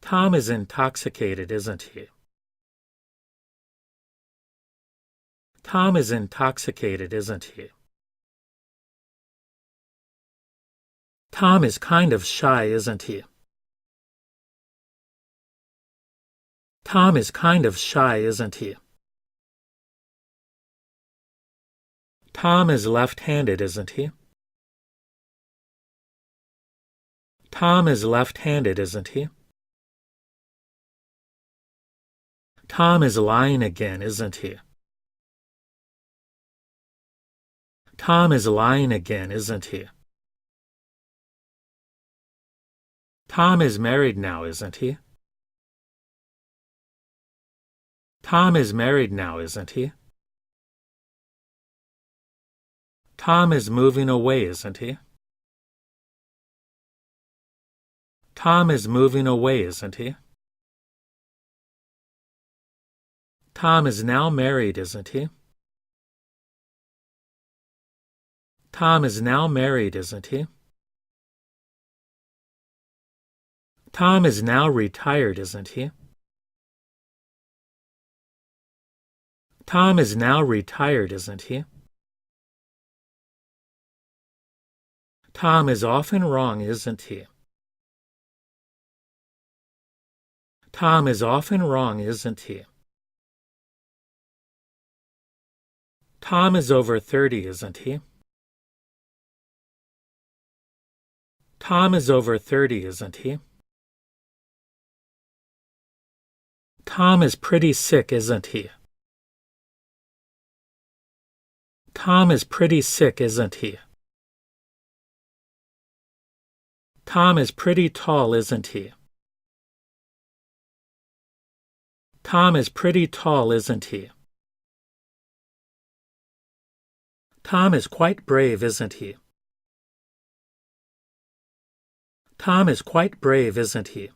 Tom is intoxicated, isn't he? Tom is intoxicated, isn't he? Tom is kind of shy, isn't he? Tom is kind of shy, isn't he? Tom is left-handed, isn't he? Tom is left-handed, isn't he? Tom is lying again, isn't he? Tom is lying again, isn't he? Tom is married now, isn't he? Tom is married now, isn't he? Tom is moving away, isn't he? Tom is moving away, isn't he? Tom is now married, isn't he? Tom is now married, isn't he? Tom is now retired, isn't he? Tom is now retired, isn't he? Tom is often wrong, isn't he? Tom is often wrong, isn't he? Tom is over 30, isn't he? Tom is over 30, isn't he? Tom is pretty sick, isn't he? Tom is pretty sick, isn't he? Tom is pretty tall, isn't he? Tom is pretty tall, isn't he? Tom is quite brave, isn't he? Tom is quite brave, isn't he?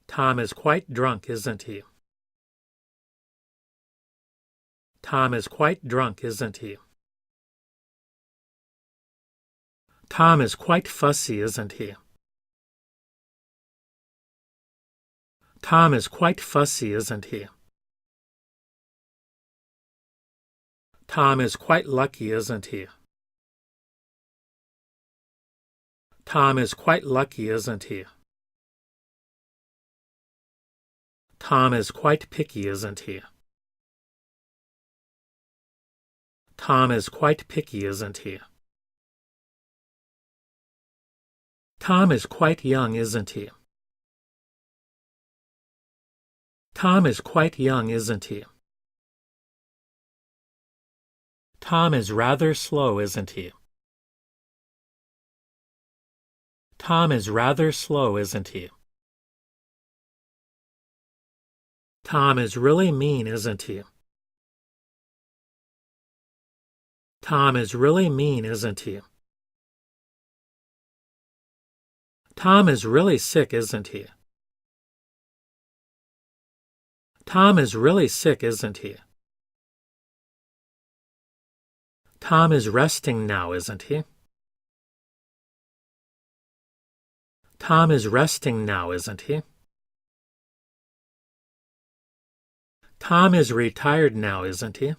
Tom is quite drunk, isn't he? Tom is quite drunk, isn't he? Tom is quite fussy, isn't he? Tom is quite fussy, isn't he? Tom is quite lucky, isn't he? Tom is quite lucky, isn't he? Tom is quite picky, isn't he? Tom is quite picky, isn't he? Tom is quite young, isn't he? Tom is quite young, isn't he? Tom is rather slow, isn't he? Tom is rather slow, isn't he? Tom is really mean, isn't he? Tom is really mean, isn't he? Tom is really sick, isn't he? Tom is really sick, isn't he? Tom is resting now, isn't he? Tom is resting now, isn't he? Tom is retired now, isn't he?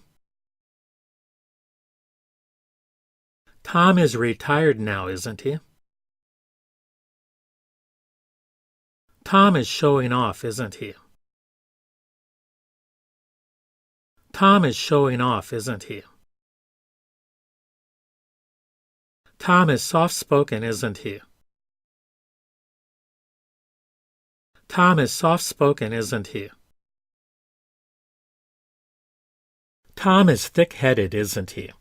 Tom is retired now, isn't he? Tom is showing off, isn't he? Tom is showing off, isn't he? Tom is soft-spoken, isn't he? Tom is soft-spoken, isn't he? Tom is thick-headed, isn't he?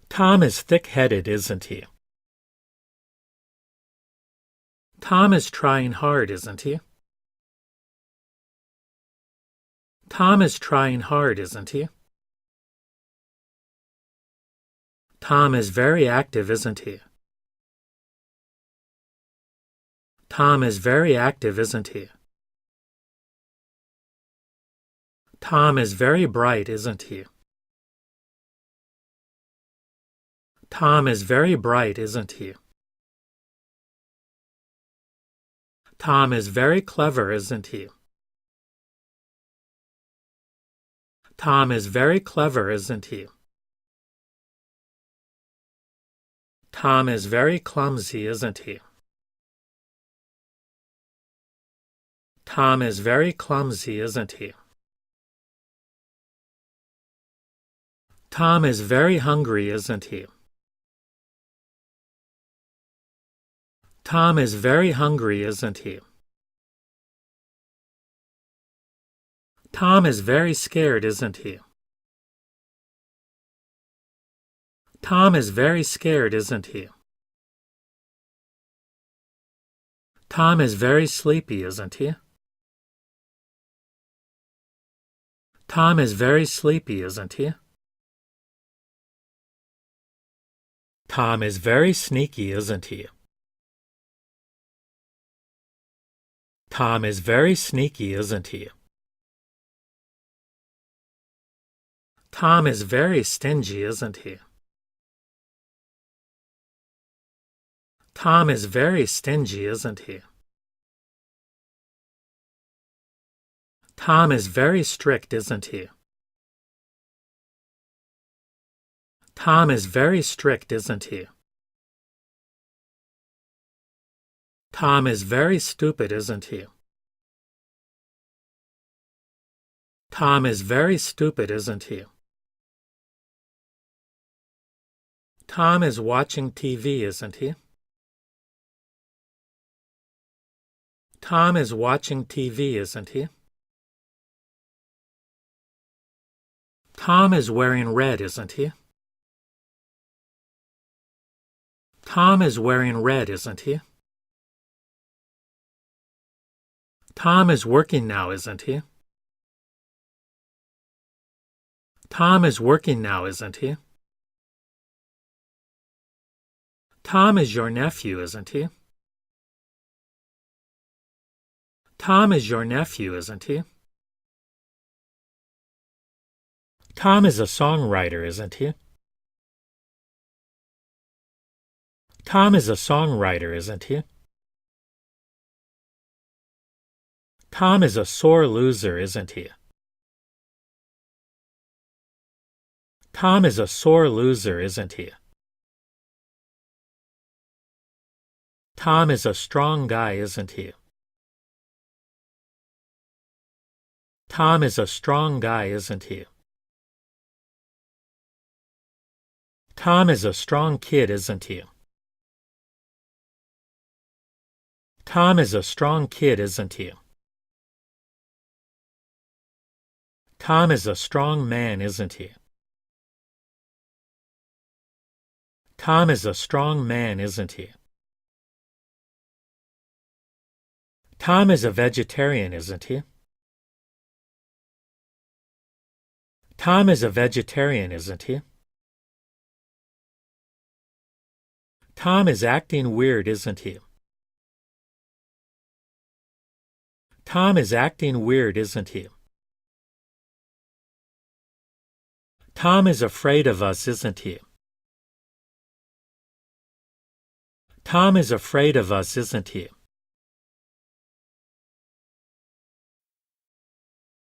Tom is thick-headed, isn't he? Tom is trying hard, isn't he? Tom is trying hard, isn't he? Tom is very active, isn't he? Tom is very active, isn't he? Tom is very bright, isn't he? Tom is very bright, isn't he? Tom is very clever, isn't he? Tom is very clever, isn't he? Tom is very clumsy, isn't he? Tom is very clumsy, isn't he? Tom is very hungry, isn't he? Tom is very hungry, isn't he? Tom is very scared, isn't he? Tom is very scared, isn't he? Tom is very sleepy, isn't he? Tom is very sleepy, isn't he? Tom is very sneaky, isn't he? Tom is very sneaky, isn't he? Tom is very stingy, isn't he? Tom is very stingy, isn't he? Tom is very strict, isn't he? Tom is very strict, isn't he? Tom is very stupid, isn't he? Tom is very stupid, isn't he? Tom is watching TV, isn't he? Tom is watching TV, isn't he? Tom is wearing red, isn't he? Tom is wearing red, isn't he? Tom is working now, isn't he? Tom is working now, isn't he? Tom is your nephew, isn't he? Tom is your nephew, isn't he? Tom is a songwriter, isn't he? Tom is a songwriter, isn't he? Tom is a sore loser, isn't he? Tom is a sore loser, isn't he? Tom is a strong guy, isn't he? Tom is a strong guy, isn't he? Tom is a strong kid, isn't he? Tom is a strong kid, isn't he? Tom is a strong man, isn't he? Tom is a strong man, isn't he? Tom is a vegetarian, isn't he? Tom is a vegetarian, isn't he? Tom is acting weird, isn't he? Tom is acting weird, isn't he? Tom is afraid of us, isn't he? Tom is afraid of us, isn't he?